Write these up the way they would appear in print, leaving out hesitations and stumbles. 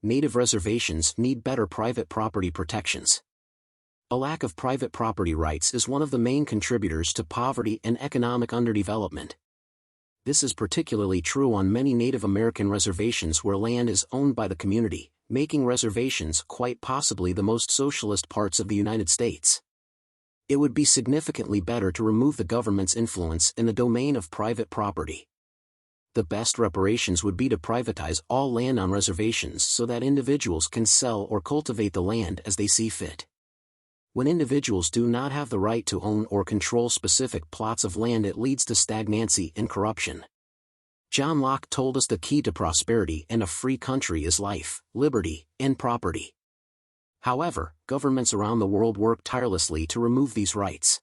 Native reservations need better private property protections. A lack of private property rights is one of the main contributors to poverty and economic underdevelopment. This is particularly true on many Native American reservations where land is owned by the community, making reservations quite possibly the most socialist parts of the United States. It would be significantly better to remove the government's influence in the domain of private property. The best reparations would be to privatize all land on reservations so that individuals can sell or cultivate the land as they see fit. When individuals do not have the right to own or control specific plots of land, it leads to stagnancy and corruption. John Locke told us the key to prosperity and a free country is life, liberty, and property. However, governments around the world work tirelessly to remove these rights.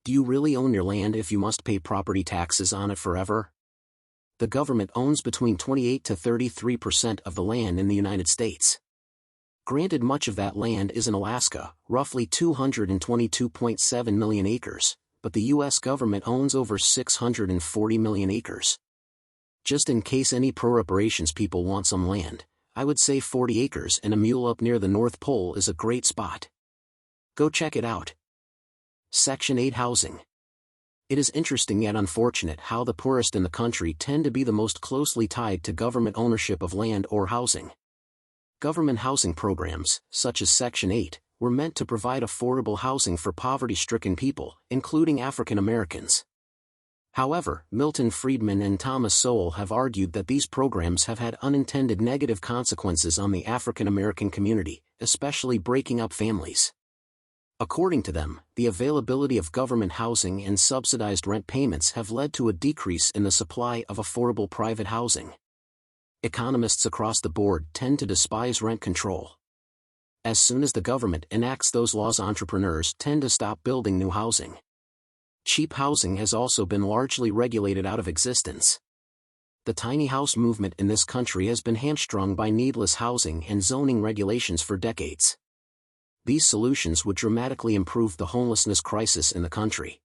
Do you really own your land if you must pay property taxes on it forever? The government owns between 28 to 33% of the land in the United States. Granted, much of that land is in Alaska, roughly 222.7 million acres, but the U.S. government owns over 640 million acres. Just in case any pro-reparations people want some land, I would say 40 acres and a mule up near the North Pole is a great spot. Go check it out. Section 8 Housing. It is interesting yet unfortunate how the poorest in the country tend to be the most closely tied to government ownership of land or housing. Government housing programs, such as Section 8, were meant to provide affordable housing for poverty-stricken people, including African Americans. However, Milton Friedman and Thomas Sowell have argued that these programs have had unintended negative consequences on the African American community, especially breaking up families. According to them, the availability of government housing and subsidized rent payments have led to a decrease in the supply of affordable private housing. Economists across the board tend to despise rent control. As soon as the government enacts those laws, entrepreneurs tend to stop building new housing. Cheap housing has also been largely regulated out of existence. The tiny house movement in this country has been hamstrung by needless housing and zoning regulations for decades. These solutions would dramatically improve the homelessness crisis in the country.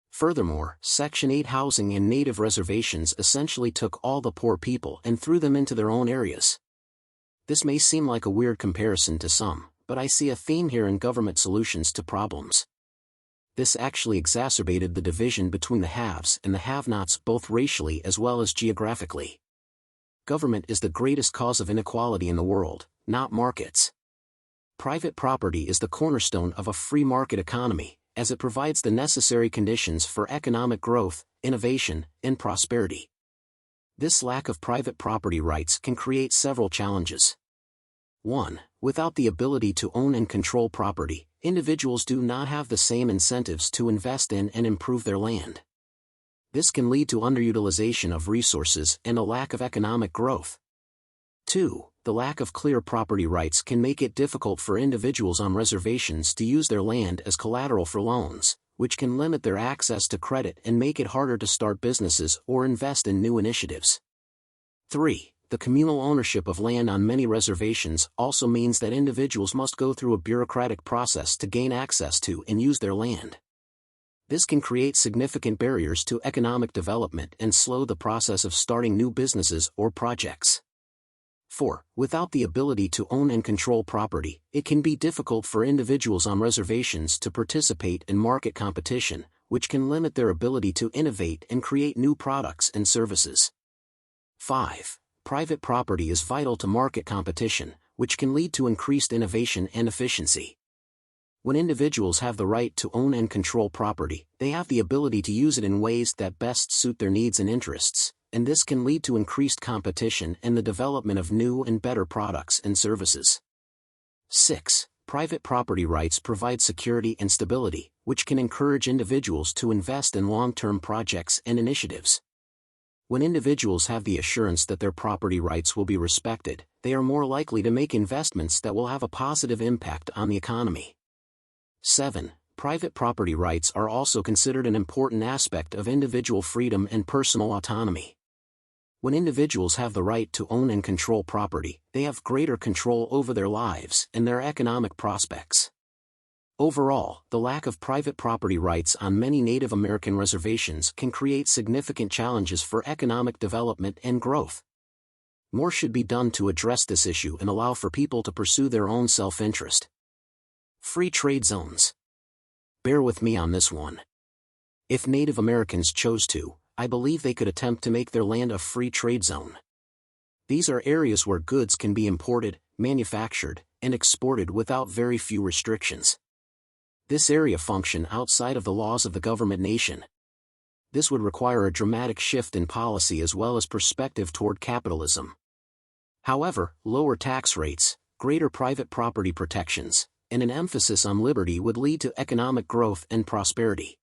Furthermore, Section 8 housing and native reservations essentially took all the poor people and threw them into their own areas. This may seem like a weird comparison to some, but I see a theme here in government solutions to problems. This actually exacerbated the division between the haves and the have-nots, both racially as well as geographically. Government is the greatest cause of inequality in the world, not markets. Private property is the cornerstone of a free market economy, as it provides the necessary conditions for economic growth, innovation, and prosperity. This lack of private property rights can create several challenges. 1. Without the ability to own and control property, individuals do not have the same incentives to invest in and improve their land. This can lead to underutilization of resources and a lack of economic growth. 2. The lack of clear property rights can make it difficult for individuals on reservations to use their land as collateral for loans, which can limit their access to credit and make it harder to start businesses or invest in new initiatives. 3. The communal ownership of land on many reservations also means that individuals must go through a bureaucratic process to gain access to and use their land. This can create significant barriers to economic development and slow the process of starting new businesses or projects. 4. Without the ability to own and control property, it can be difficult for individuals on reservations to participate in market competition, which can limit their ability to innovate and create new products and services. 5. Private property is vital to market competition, which can lead to increased innovation and efficiency. When individuals have the right to own and control property, they have the ability to use it in ways that best suit their needs and interests, and this can lead to increased competition and the development of new and better products and services. 6. Private property rights provide security and stability, which can encourage individuals to invest in long-term projects and initiatives. When individuals have the assurance that their property rights will be respected, they are more likely to make investments that will have a positive impact on the economy. 7. Private property rights are also considered an important aspect of individual freedom and personal autonomy. When individuals have the right to own and control property, they have greater control over their lives and their economic prospects. Overall, the lack of private property rights on many Native American reservations can create significant challenges for economic development and growth. More should be done to address this issue and allow for people to pursue their own self-interest. Free trade zones. Bear with me on this one. If Native Americans chose to, I believe they could attempt to make their land a free trade zone. These are areas where goods can be imported, manufactured, and exported without very few restrictions. This area function outside of the laws of the government nation. This would require a dramatic shift in policy as well as perspective toward capitalism. However, lower tax rates, greater private property protections, and an emphasis on liberty would lead to economic growth and prosperity.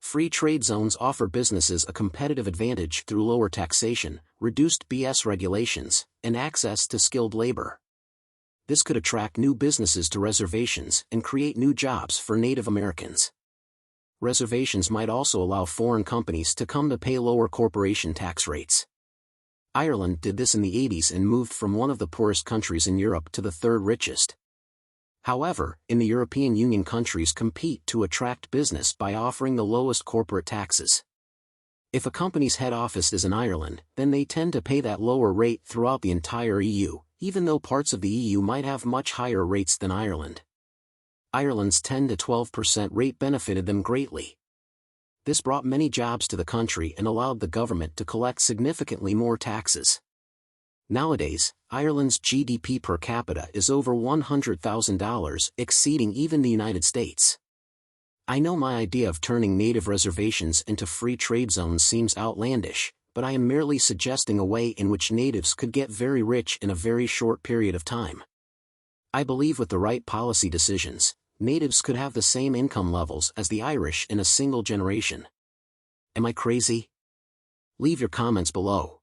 Free trade zones offer businesses a competitive advantage through lower taxation, reduced BS regulations, and access to skilled labor. This could attract new businesses to reservations and create new jobs for Native Americans. Reservations might also allow foreign companies to come to pay lower corporation tax rates. Ireland did this in the 80s and moved from one of the poorest countries in Europe to the third richest. However, in the European Union, countries compete to attract business by offering the lowest corporate taxes. If a company's head office is in Ireland, then they tend to pay that lower rate throughout the entire EU, even though parts of the EU might have much higher rates than Ireland. Ireland's 10 to 12% rate benefited them greatly. This brought many jobs to the country and allowed the government to collect significantly more taxes. Nowadays, Ireland's GDP per capita is over $100,000, exceeding even the United States. I know my idea of turning native reservations into free trade zones seems outlandish, but I am merely suggesting a way in which natives could get very rich in a very short period of time. I believe with the right policy decisions, natives could have the same income levels as the Irish in a single generation. Am I crazy? Leave your comments below.